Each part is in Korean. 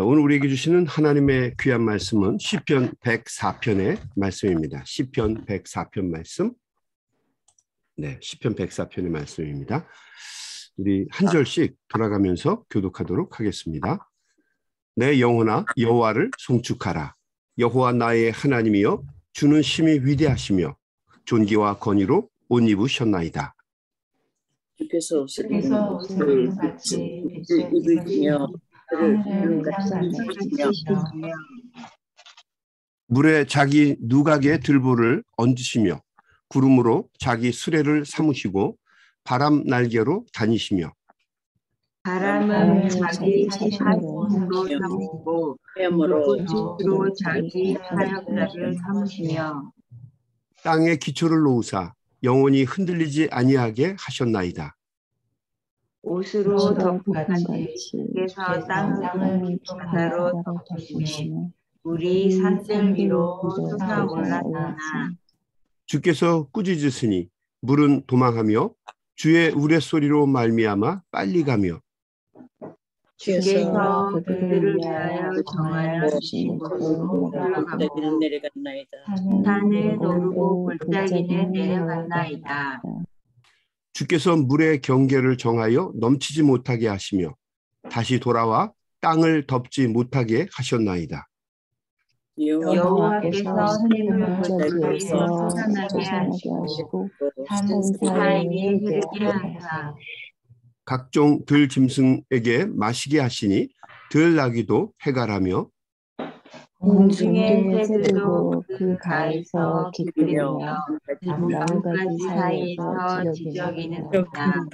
오늘 우리에게 주시는 하나님의 귀한 말씀은 시편 104편의 말씀입니다. 시편 104편 말씀. 네, 시편 104편의 말씀입니다. 우리 한 절씩 돌아가면서 교독하도록 하겠습니다. 내 영혼아 여호와를 송축하라. 여호와 나의 하나님이여 주는 심히 위대하시며 존귀와 권위로 옷 입으셨나이다. 주께서 옷을 같이 입으시며 물에 자기 누각의 들보를 얹으시며 구름으로 자기 수레를 삼으시고 바람 날개로 다니시며 바람은 자기 힘으로 삼으시고 불꽃으로 자기 사역자를 삼으시며 땅에 기초를 놓으사 영원히 흔들리지 아니하게 하셨나이다. 옷으로 덮은같이 주께서 땅을 기초로 덮으시며 물이 산들 위로 솟아올랐으나 주께서 꾸짖으시니 물은 도망하며 주의 우레소리로 말미암아 빨리 가며 주께서 그들을 위하여 정하신 곳으로 올라가고 산을 오르고 골짜기는 내려갔나이다. 주께서 물의 경계를 정하여 넘치지 못하게 하시며 다시 돌아와 땅을 덮지 못하게 하셨나이다. 여호와께서 샘을 골짜기에서 솟아나게 하시고 산 사이에 흐르게 하사 각종 들 짐승에게 마시게 하시니 들나귀도 해갈하며 공중의 새들도 그 가에서 기쁘며 나뭇가지 사이에서 지저귀는도다.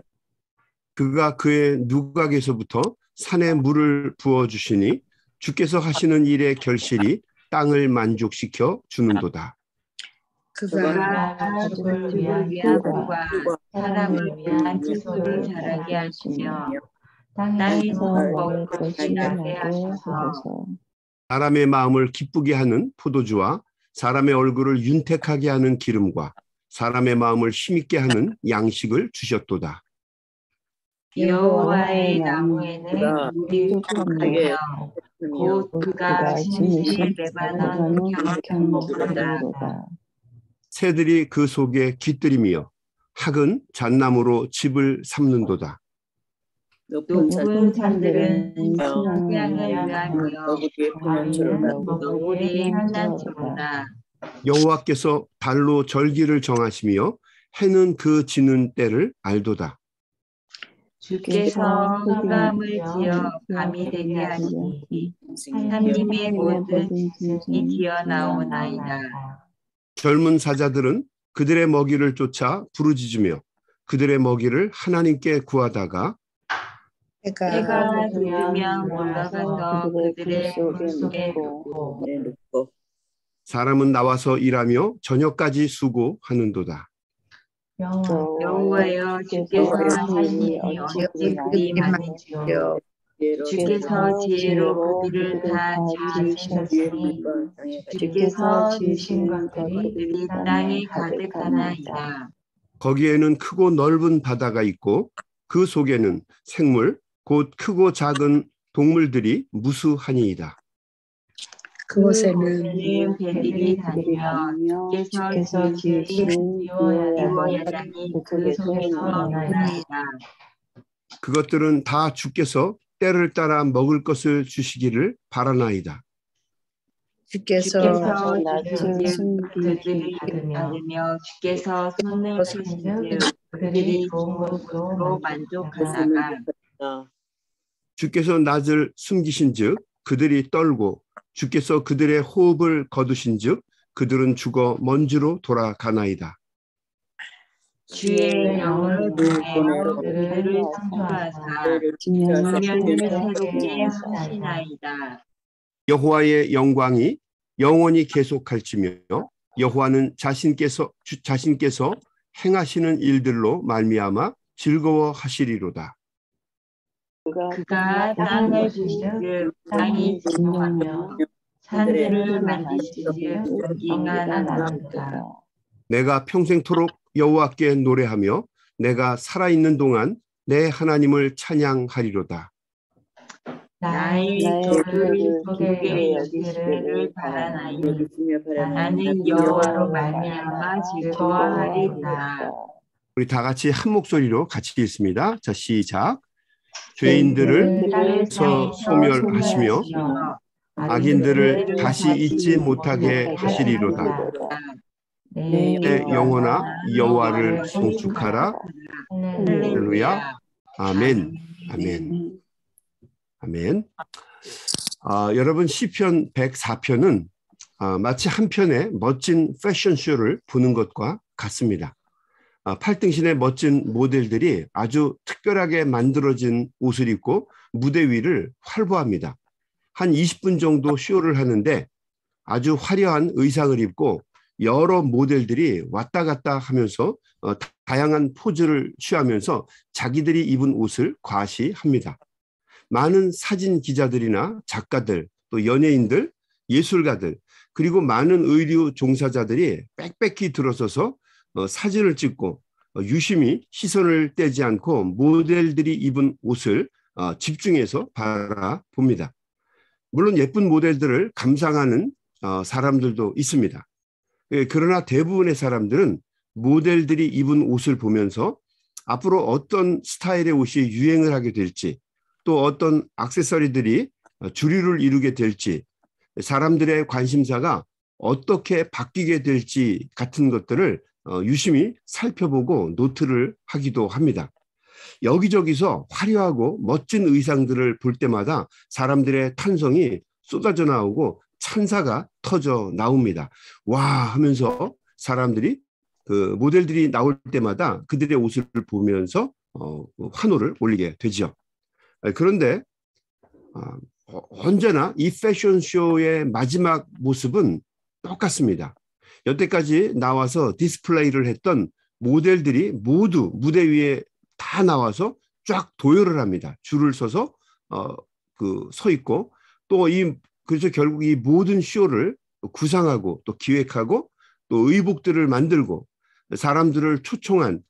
그가 그의 누각에서부터 산에 물을 부어주시니 주께서 하시는 일의 결실이 땅을 만족시켜 주는도다. 그가 가축을 위한 꿀과 사람을 위한 채소를 자라게 하시며 땅에서 먹을 것이 나게 하소서. 사람의 마음을 기쁘게 하는 포도주와 사람의 얼굴을 윤택하게 하는 기름과 사람의 마음을 힘있게 하는 양식을 주셨도다. 여호와의 나무에는 물이 촉촉하며 곧 그가 진실 레바논 경목보다 새들이 그 속에 깃들이며 학은 잣나무로 집을 삼는도다. 높은 산들은 식량을 위하며 너구리의 한잔처로다. 여호와께서 달로 절기를 정하시며 해는 그 지는 때를 알도다. 주께서 흑암을 지어 밤이 되게 하시니 하나님의 모든 짐승이 기어 나오나이다. 젊은 사자들은 그들의 먹이를 쫓아 부르짖으며 그들의 먹이를 하나님께 구하다가 해가 들면 올라가서 그들의 물속에 눕고 사람은 나와서 일하며 저녁까지 수고하는도다. 여호와여 주께서 하신 일이 어찌 그리 많은지요. 주께서 지혜로 그들을 다 지으셨으니 주께서 지으신 것들이 땅에 가득하나이다. 거기에는 크고 넓은 바다가 있고 그 속에는 생물 곧 크고 작은 동물들이 무수하니이다. 그곳에는 배들이 다니며 주께서 지으신 기와야단이 그 속에서 나나이다. 그것들은 다 주께서 때를 따라 먹을 것을 주시기를 바라나이다. 주께서 낮은 그들을 받으며 주께서 손을 펴신즉 그들이 좋은 것으로 만족하다가 주께서 낮을 숨기신즉 그들이 떨고 주께서 그들의 호흡을 거두신즉 그들은 죽어 먼지로 돌아가나이다. 주의 영을 보내어 그들을 창조하사 지면을 새롭게 하시나이다. 여호와의 영광이 영원히 계속할지며 여호와는 자신께서 행하시는 일들로 말미암아 즐거워하시리로다. 그가 땅을 주시듯 땅이 진동하며 산들을 만드시듯 연기가 나는도다. 내가 평생토록 여호와께 노래하며 내가 살아있는 동안 내 하나님을 찬양하리로다. 나의 저를 속에 여기시기를 바라나니 나는 여호와로 말미암아 즐거워하리로다. 우리 다 같이 한 목소리로 같이 읽습니다. 자, 시작. 죄인들을 소멸하시며 악인들을 다시 잊지 못하게 하시리로다. 내 영혼아 여호와를 송축하라. 할렐루야. 아멘. 아멘. 아멘. 여러분, 시편 104편은 마치 한 편의 멋진 패션쇼를 보는 것과 같습니다. 팔등신의 멋진 모델들이 아주 특별하게 만들어진 옷을 입고 무대 위를 활보합니다. 한 20분 정도 쇼를 하는데 아주 화려한 의상을 입고 여러 모델들이 왔다 갔다 하면서 다양한 포즈를 취하면서 자기들이 입은 옷을 과시합니다. 많은 사진 기자들이나 작가들, 또 연예인들, 예술가들, 그리고 많은 의류 종사자들이 빽빽히 들어서서 사진을 찍고 유심히 시선을 떼지 않고 모델들이 입은 옷을 집중해서 바라봅니다. 물론 예쁜 모델들을 감상하는 사람들도 있습니다. 그러나 대부분의 사람들은 모델들이 입은 옷을 보면서 앞으로 어떤 스타일의 옷이 유행을 하게 될지, 또 어떤 액세서리들이 주류를 이루게 될지, 사람들의 관심사가 어떻게 바뀌게 될지 같은 것들을 유심히 살펴보고 노트를 하기도 합니다. 여기저기서 화려하고 멋진 의상들을 볼 때마다 사람들의 탄성이 쏟아져 나오고 찬사가 터져 나옵니다. 와 하면서 사람들이 그 모델들이 나올 때마다 그들의 옷을 보면서 환호를 올리게 되죠. 그런데 언제나 이 패션쇼의 마지막 모습은 똑같습니다. 여태까지 나와서 디스플레이를 했던 모델들이 모두 무대 위에 다 나와서 쫙 도열을 합니다. 줄을 서서 서 있고, 또 그래서 결국 이 모든 쇼를 구상하고 또 기획하고 또 의복들을 만들고 사람들을 초청한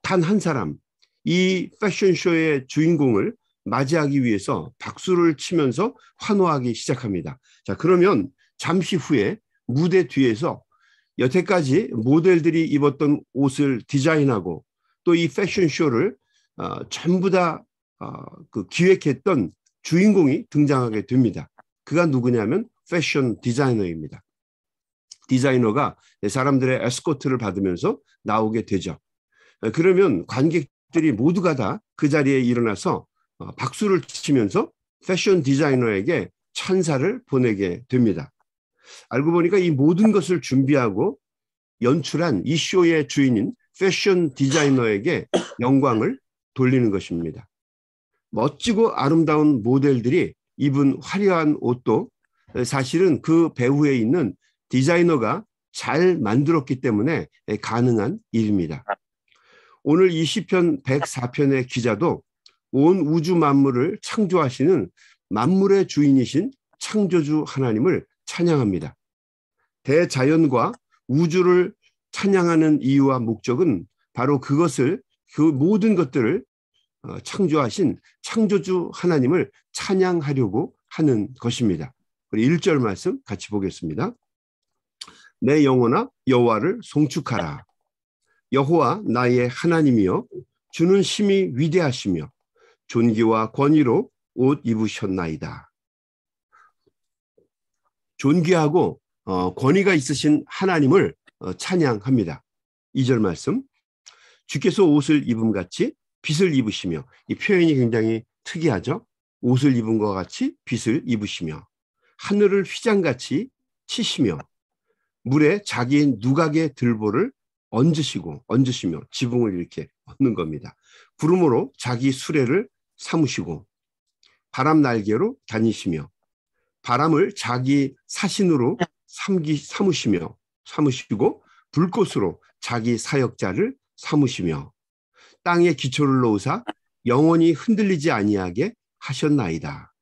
단 한 사람, 이 패션쇼의 주인공을 맞이하기 위해서 박수를 치면서 환호하기 시작합니다. 자, 그러면 잠시 후에 무대 뒤에서 여태까지 모델들이 입었던 옷을 디자인하고 또 이 패션쇼를 전부 다 기획했던 주인공이 등장하게 됩니다. 그가 누구냐면 패션 디자이너입니다. 디자이너가 사람들의 에스코트를 받으면서 나오게 되죠. 그러면 관객들이 모두가 다 그 자리에 일어나서 박수를 치면서 패션 디자이너에게 찬사를 보내게 됩니다. 알고 보니까 이 모든 것을 준비하고 연출한 이 쇼의 주인인 패션 디자이너에게 영광을 돌리는 것입니다. 멋지고 아름다운 모델들이 입은 화려한 옷도 사실은 그 배후에 있는 디자이너가 잘 만들었기 때문에 가능한 일입니다. 오늘 이 시편 104편의 기자도 온 우주 만물을 창조하시는 만물의 주인이신 창조주 하나님을 찬양합니다. 대자연과 우주를 찬양하는 이유와 목적은 바로 그 모든 것들을 창조하신 창조주 하나님을 찬양하려고 하는 것입니다. 우리 1절 말씀 같이 보겠습니다. 내 영혼아 여호와를 송축하라. 여호와 나의 하나님이여 주는 심히 위대하시며 존귀와 권위로 옷 입으셨나이다. 존귀하고 권위가 있으신 하나님을 찬양합니다. 2절 말씀. 주께서 옷을 입음같이 빚을 입으시며, 이 표현이 굉장히 특이하죠. 옷을 입은 것 같이 빚을 입으시며 하늘을 휘장같이 치시며 물에 자기 누각의 들보를 얹으시며 지붕을 이렇게 얹는 겁니다. 구름으로 자기 수레를 삼으시고 바람 날개로 다니시며 바람을 자기 사신으로 삼으시고 불꽃으로 자기 사역자를 삼으시며 땅에 기초를 놓으사 영원히 흔들리지 아니하게 하셨나이다.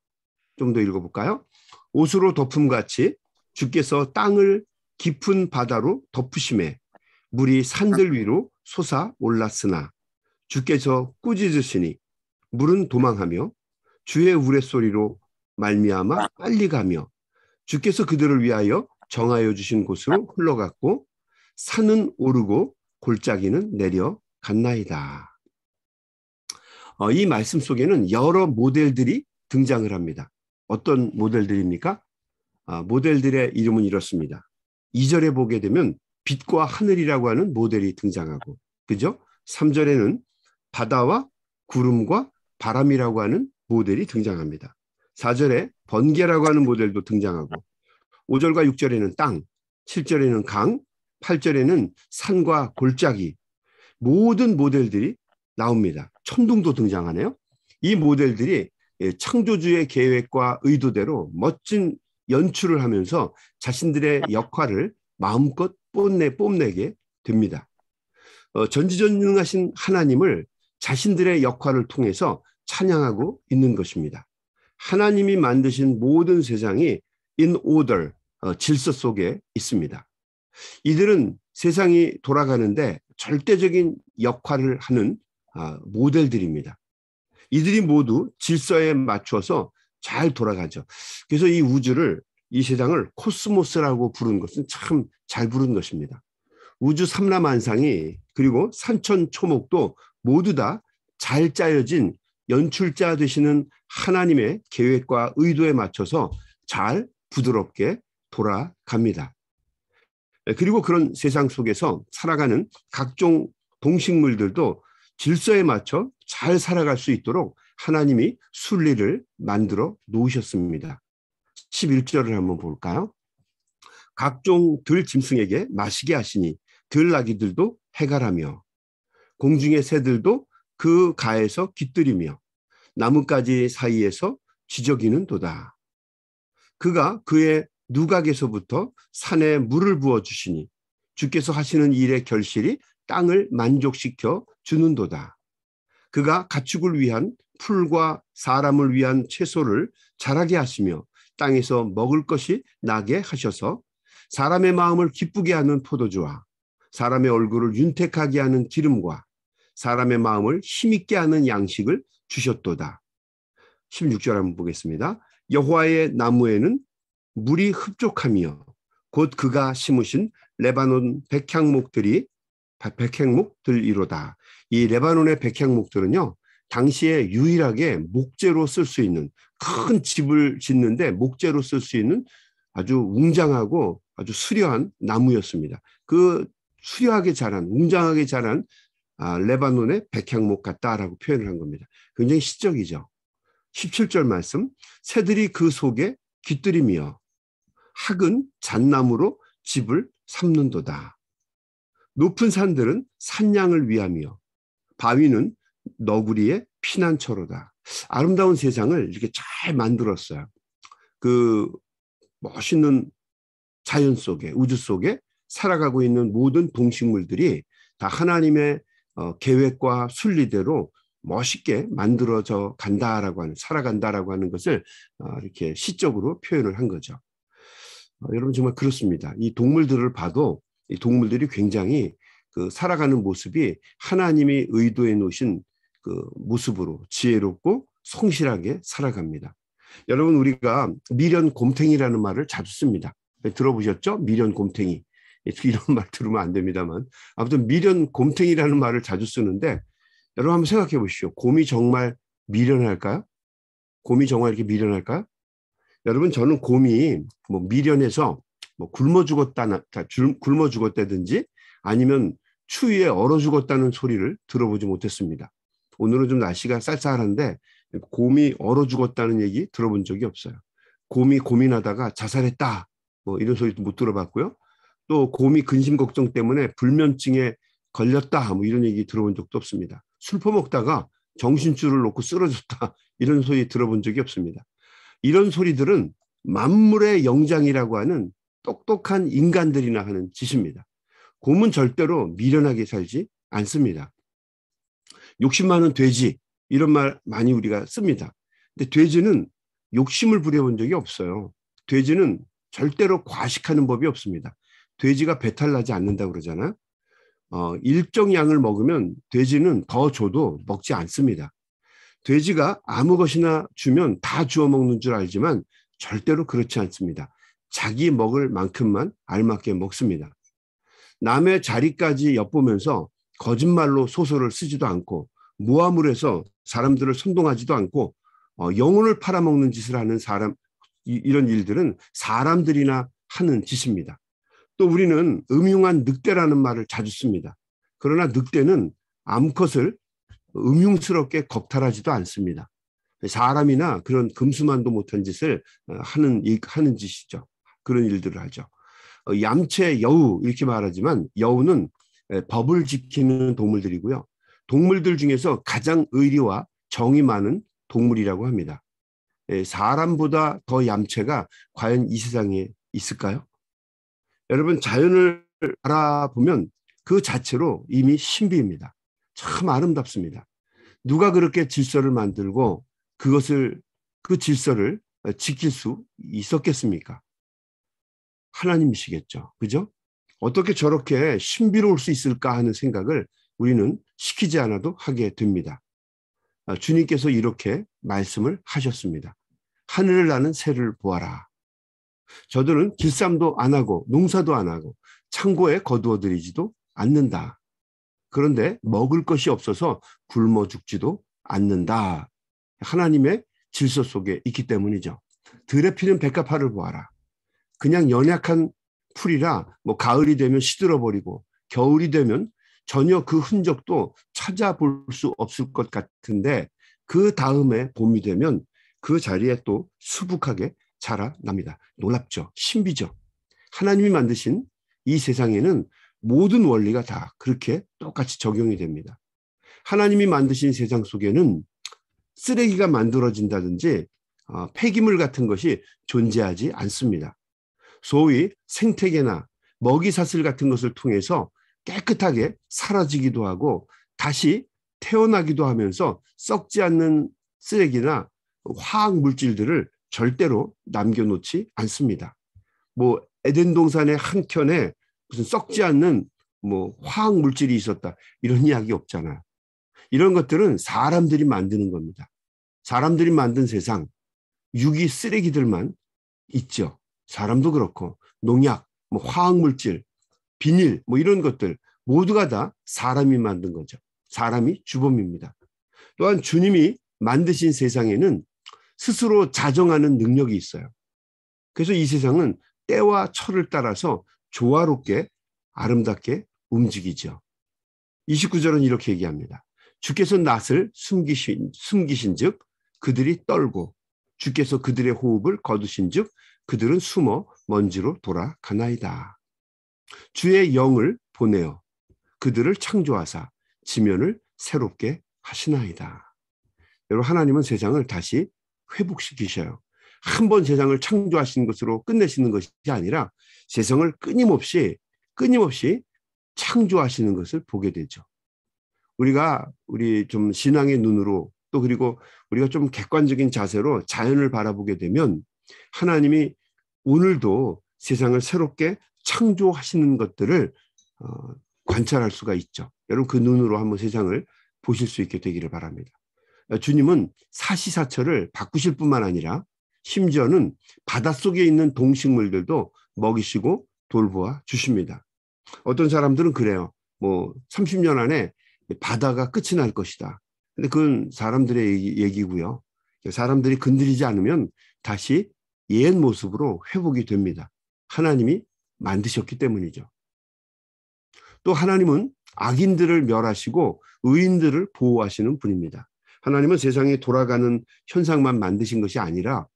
좀 더 읽어볼까요? 옷으로 덮음같이 주께서 땅을 깊은 바다로 덮으심에 물이 산들 위로 솟아 올랐으나 주께서 꾸짖으시니 물은 도망하며 주의 우레소리로 말미암아 빨리 가며 주께서 그들을 위하여 정하여 주신 곳으로 흘러갔고 산은 오르고 골짜기는 내려갔나이다. 이 말씀 속에는 여러 모델들이 등장을 합니다. 어떤 모델들입니까? 모델들의 이름은 이렇습니다. 2절에 보게 되면 빛과 하늘이라고 하는 모델이 등장하고, 그죠? 3절에는 바다와 구름과 바람이라고 하는 모델이 등장합니다. 4절에 번개라고 하는 모델도 등장하고, 5절과 6절에는 땅, 7절에는 강, 8절에는 산과 골짜기, 모든 모델들이 나옵니다. 천둥도 등장하네요. 이 모델들이 창조주의 계획과 의도대로 멋진 연출을 하면서 자신들의 역할을 마음껏 뽐내게 됩니다. 전지전능하신 하나님을 자신들의 역할을 통해서 찬양하고 있는 것입니다. 하나님이 만드신 모든 세상이 in order, 질서 속에 있습니다. 이들은 세상이 돌아가는데 절대적인 역할을 하는 모델들입니다. 이들이 모두 질서에 맞춰서 잘 돌아가죠. 그래서 이 우주를, 이 세상을 코스모스라고 부르는 것은 참 잘 부른 것입니다. 우주 삼라만상이, 그리고 산천초목도 모두 다 잘 짜여진 연출자 되시는 하나님의 계획과 의도에 맞춰서 잘 부드럽게 돌아갑니다. 그리고 그런 세상 속에서 살아가는 각종 동식물들도 질서에 맞춰 잘 살아갈 수 있도록 하나님이 순리를 만들어 놓으셨습니다. 11절을 한번 볼까요? 각종 들짐승에게 마시게 하시니 들나귀들도 해갈하며 공중의 새들도 그 가에서 깃들이며 나뭇가지 사이에서 지저귀는도다. 그가 그의 누각에서부터 산에 물을 부어주시니 주께서 하시는 일의 결실이 땅을 만족시켜 주는도다. 그가 가축을 위한 풀과 사람을 위한 채소를 자라게 하시며 땅에서 먹을 것이 나게 하셔서 사람의 마음을 기쁘게 하는 포도주와 사람의 얼굴을 윤택하게 하는 기름과 사람의 마음을 힘있게 하는 양식을 주셨도다. 16절 한번 보겠습니다. 여호와의 나무에는 물이 흡족하며 곧 그가 심으신 레바논 백향목들이로다. 이 레바논의 백향목들은요, 당시에 유일하게 목재로 쓸 수 있는, 큰 집을 짓는데 목재로 쓸 수 있는 아주 웅장하고 아주 수려한 나무였습니다. 그 수려하게 자란, 웅장하게 자란 레바논의 백향목 같다라고 표현을 한 겁니다. 굉장히 시적이죠. 17절 말씀, 새들이 그 속에 깃들이며 학은 잣나무로 집을 삼는도다. 높은 산들은 산양을 위하며 바위는 너구리의 피난처로다. 아름다운 세상을 이렇게 잘 만들었어요. 그 멋있는 자연 속에, 우주 속에 살아가고 있는 모든 동식물들이 다 하나님의 계획과 순리대로 멋있게 만들어져 간다라고 하는, 살아간다라고 하는 것을 이렇게 시적으로 표현을 한 거죠. 여러분 정말 그렇습니다. 이 동물들을 봐도 이 동물들이 굉장히 그 살아가는 모습이 하나님이 의도해 놓으신 그 모습으로 지혜롭고 성실하게 살아갑니다. 여러분, 우리가 미련 곰탱이라는 말을 자주 씁니다. 들어보셨죠? 미련 곰탱이. 이런 말 들으면 안 됩니다만, 아무튼 미련 곰탱이라는 말을 자주 쓰는데, 여러분 한번 생각해 보십시오. 곰이 정말 미련할까요? 곰이 정말 이렇게 미련할까요? 여러분, 저는 곰이 뭐 미련해서 뭐 굶어 죽었다든지 아니면 추위에 얼어 죽었다는 소리를 들어보지 못했습니다. 오늘은 좀 날씨가 쌀쌀한데 곰이 얼어 죽었다는 얘기 들어본 적이 없어요. 곰이 고민하다가 자살했다, 뭐 이런 소리도 못 들어봤고요. 또 곰이 근심 걱정 때문에 불면증에 걸렸다, 뭐 이런 얘기 들어본 적도 없습니다. 술 퍼먹다가 정신줄을 놓고 쓰러졌다, 이런 소리 들어본 적이 없습니다. 이런 소리들은 만물의 영장이라고 하는 똑똑한 인간들이나 하는 짓입니다. 곰은 절대로 미련하게 살지 않습니다. 욕심 많은 돼지, 이런 말 많이 우리가 씁니다. 근데 돼지는 욕심을 부려본 적이 없어요. 돼지는 절대로 과식하는 법이 없습니다. 돼지가 배탈 나지 않는다고 그러잖아요. 일정 양을 먹으면 돼지는 더 줘도 먹지 않습니다. 돼지가 아무 것이나 주면 다 주워 먹는 줄 알지만 절대로 그렇지 않습니다. 자기 먹을 만큼만 알맞게 먹습니다. 남의 자리까지 엿보면서 거짓말로 소설을 쓰지도 않고 모함을 해서 사람들을 선동하지도 않고 영혼을 팔아먹는 짓을 하는 사람, 이런 일들은 사람들이나 하는 짓입니다. 또 우리는 음흉한 늑대라는 말을 자주 씁니다. 그러나 늑대는 암컷을 음흉스럽게 겁탈하지도 않습니다. 사람이나 그런 금수만도 못한 짓을 하는 짓이죠. 그런 일들을 하죠. 얌체, 여우 이렇게 말하지만 여우는 법을 지키는 동물들이고요. 동물들 중에서 가장 의리와 정이 많은 동물이라고 합니다. 사람보다 더 얌체가 과연 이 세상에 있을까요? 여러분, 자연을 알아보면 그 자체로 이미 신비입니다. 참 아름답습니다. 누가 그렇게 질서를 만들고 그 질서를 지킬 수 있었겠습니까? 하나님이시겠죠. 그죠? 어떻게 저렇게 신비로울 수 있을까 하는 생각을 우리는 시키지 않아도 하게 됩니다. 주님께서 이렇게 말씀을 하셨습니다. 하늘을 나는 새를 보아라. 저들은 길쌈도 안 하고 농사도 안 하고 창고에 거두어들이지도 않는다. 그런데 먹을 것이 없어서 굶어 죽지도 않는다. 하나님의 질서 속에 있기 때문이죠. 들에 피는 백합화를 보아라. 그냥 연약한 풀이라 가을이 되면 시들어버리고 겨울이 되면 전혀 그 흔적도 찾아볼 수 없을 것 같은데 그 다음에 봄이 되면 그 자리에 또 수북하게 자라납니다. 놀랍죠? 신비죠? 하나님이 만드신 이 세상에는 모든 원리가 다 그렇게 똑같이 적용이 됩니다. 하나님이 만드신 세상 속에는 쓰레기가 만들어진다든지 폐기물 같은 것이 존재하지 않습니다. 소위 생태계나 먹이사슬 같은 것을 통해서 깨끗하게 사라지기도 하고 다시 태어나기도 하면서 썩지 않는 쓰레기나 화학 물질들을 절대로 남겨놓지 않습니다. 에덴 동산의 한켠에 무슨 썩지 않는 화학 물질이 있었다 이런 이야기 없잖아요. 이런 것들은 사람들이 만드는 겁니다. 사람들이 만든 세상, 유기 쓰레기들만 있죠. 사람도 그렇고 농약, 화학 물질, 비닐 이런 것들 모두가 다 사람이 만든 거죠. 사람이 주범입니다. 또한 주님이 만드신 세상에는 스스로 자정하는 능력이 있어요. 그래서 이 세상은 때와 철을 따라서 조화롭게 아름답게 움직이죠. 29절은 이렇게 얘기합니다. 주께서 낫을 숨기신즉 그들이 떨고 주께서 그들의 호흡을 거두신즉 그들은 숨어 먼지로 돌아가나이다. 주의 영을 보내어 그들을 창조하사 지면을 새롭게 하시나이다. 여러분, 하나님은 세상을 다시 회복시키셔요. 한 번 세상을 창조하신 것으로 끝내시는 것이 아니라 세상을 끊임없이 창조하시는 것을 보게 되죠. 우리 좀 신앙의 눈으로 또 그리고 우리가 좀 객관적인 자세로 자연을 바라보게 되면 하나님이 오늘도 세상을 새롭게 창조하시는 것들을 관찰할 수가 있죠. 여러분, 그 눈으로 한번 세상을 보실 수 있게 되기를 바랍니다. 주님은 사시사철을 바꾸실 뿐만 아니라 심지어는 바닷속에 있는 동식물들도 먹이시고 돌보아 주십니다. 어떤 사람들은 그래요. 30년 안에 바다가 끝이 날 것이다. 근데 그건 사람들의 얘기고요. 사람들이 건드리지 않으면 다시 옛 모습으로 회복이 됩니다. 하나님이 만드셨기 때문이죠. 또 하나님은 악인들을 멸하시고 의인들을 보호하시는 분입니다. 하나님은 세상에 돌아가는 현상만 만드신 것이 아니라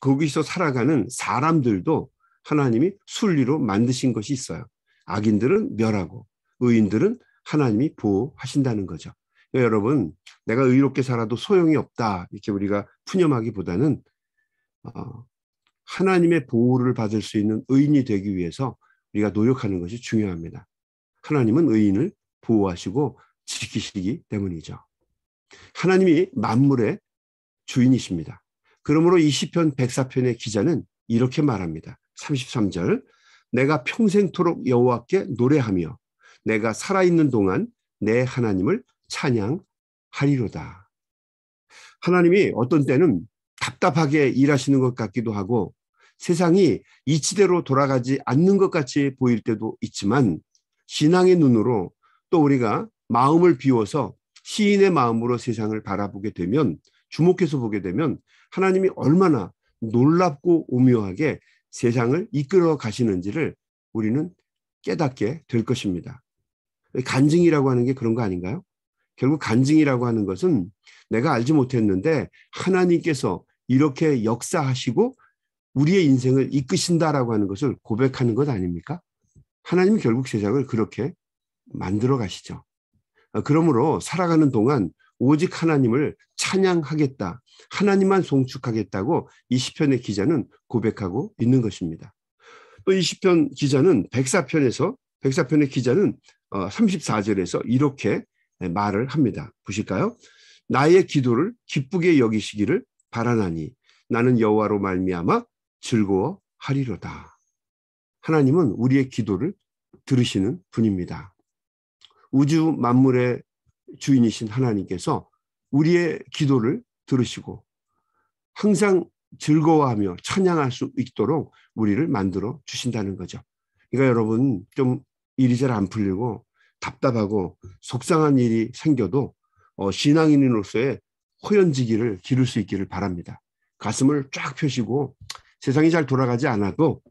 거기서 살아가는 사람들도 하나님이 순리로 만드신 것이 있어요. 악인들은 멸하고 의인들은 하나님이 보호하신다는 거죠. 여러분, 내가 의롭게 살아도 소용이 없다 이렇게 우리가 푸념하기보다는 하나님의 보호를 받을 수 있는 의인이 되기 위해서 우리가 노력하는 것이 중요합니다. 하나님은 의인을 보호하시고 지키시기 때문이죠. 하나님이 만물의 주인이십니다. 그러므로 이 시편 104편의 기자는 이렇게 말합니다. 33절, 내가 평생토록 여호와께 노래하며 내가 살아있는 동안 내 하나님을 찬양하리로다. 하리로다. 하나님이 어떤 때는 답답하게 일하시는 것 같기도 하고 세상이 이치대로 돌아가지 않는 것 같이 보일 때도 있지만 신앙의 눈으로 또 우리가 마음을 비워서 시인의 마음으로 세상을 바라보게 되면 주목해서 보게 되면 하나님이 얼마나 놀랍고 오묘하게 세상을 이끌어 가시는지를 우리는 깨닫게 될 것입니다. 간증이라고 하는 게 그런 거 아닌가요? 결국 간증이라고 하는 것은 내가 알지 못했는데 하나님께서 이렇게 역사하시고 우리의 인생을 이끄신다라고 하는 것을 고백하는 것 아닙니까? 하나님이 결국 세상을 그렇게 만들어 가시죠. 그러므로 살아가는 동안 오직 하나님을 찬양하겠다, 하나님만 송축하겠다고 이 시편의 기자는 고백하고 있는 것입니다. 또 이 시편 기자는 백사편의 기자는 34절에서 이렇게 말을 합니다. 보실까요? 나의 기도를 기쁘게 여기시기를 바라나니 나는 여호와로 말미암아 즐거워하리로다. 하나님은 우리의 기도를 들으시는 분입니다. 우주 만물의 주인이신 하나님께서 우리의 기도를 들으시고 항상 즐거워하며 찬양할 수 있도록 우리를 만들어 주신다는 거죠. 그러니까 여러분 좀 일이 잘 안 풀리고 답답하고 속상한 일이 생겨도 신앙인으로서의 호연지기를 기를 수 있기를 바랍니다. 가슴을 쫙 펴시고 세상이 잘 돌아가지 않아도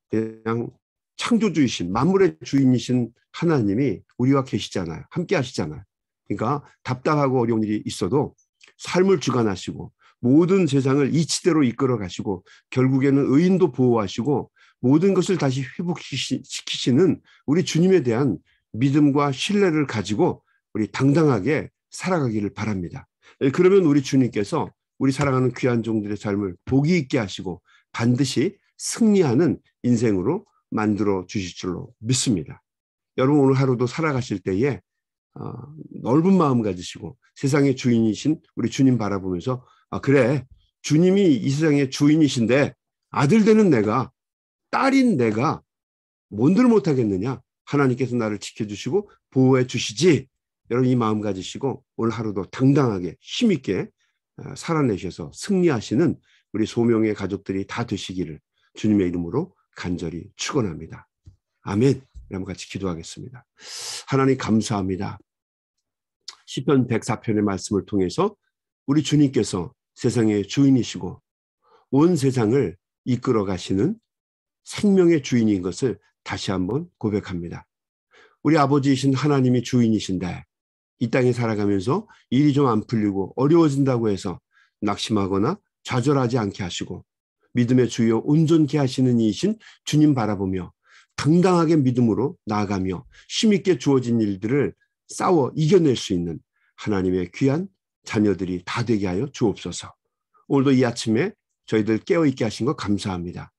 그냥 창조주이신 만물의 주인이신 하나님이 우리와 계시잖아요. 함께 하시잖아요. 그러니까 답답하고 어려운 일이 있어도 삶을 주관하시고 모든 세상을 이치대로 이끌어 가시고 결국에는 의인도 보호하시고 모든 것을 다시 회복시키시는 우리 주님에 대한 믿음과 신뢰를 가지고 우리 당당하게 살아가기를 바랍니다. 그러면 우리 주님께서 우리 사랑하는 귀한 종들의 삶을 복이 있게 하시고 반드시 승리하는 인생으로 만들어 주실 줄로 믿습니다. 여러분 오늘 하루도 살아가실 때에 넓은 마음 가지시고 세상의 주인이신 우리 주님 바라보면서 그래 주님이 이 세상의 주인이신데 아들 되는 내가 딸인 내가 뭔들 못하겠느냐. 하나님께서 나를 지켜주시고 보호해 주시지. 여러분 이 마음 가지시고 오늘 하루도 당당하게 힘있게 살아내셔서 승리하시는 우리 소명의 가족들이 다 되시기를 주님의 이름으로 간절히 축원합니다. 아멘. 한번 같이 기도하겠습니다. 하나님 감사합니다. 시편 104편의 말씀을 통해서 우리 주님께서 세상의 주인이시고 온 세상을 이끌어 가시는 생명의 주인인 것을 다시 한번 고백합니다. 우리 아버지이신 하나님이 주인이신데 이 땅에 살아가면서 일이 좀 안 풀리고 어려워진다고 해서 낙심하거나 좌절하지 않게 하시고 믿음의 주여 온전케 하시는 이이신 주님 바라보며 당당하게 믿음으로 나아가며 힘있게 주어진 일들을 싸워 이겨낼 수 있는 하나님의 귀한 자녀들이 다 되게 하여 주옵소서. 오늘도 이 아침에 저희들 깨어있게 하신 것 감사합니다.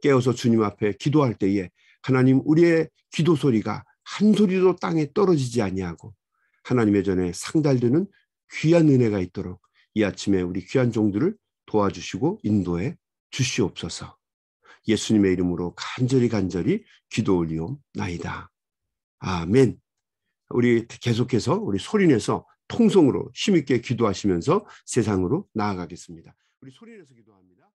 깨어서 주님 앞에 기도할 때에 하나님 우리의 기도 소리가 한 소리도 땅에 떨어지지 아니하고 하나님의 전에 상달되는 귀한 은혜가 있도록 이 아침에 우리 귀한 종들을 도와주시고 인도해 주시옵소서. 예수님의 이름으로 간절히 기도 올리옵나이다. 아멘. 우리 계속해서 우리 소리내서 통성으로 힘있게 기도하시면서 세상으로 나아가겠습니다. 우리 소리내서 기도합니다.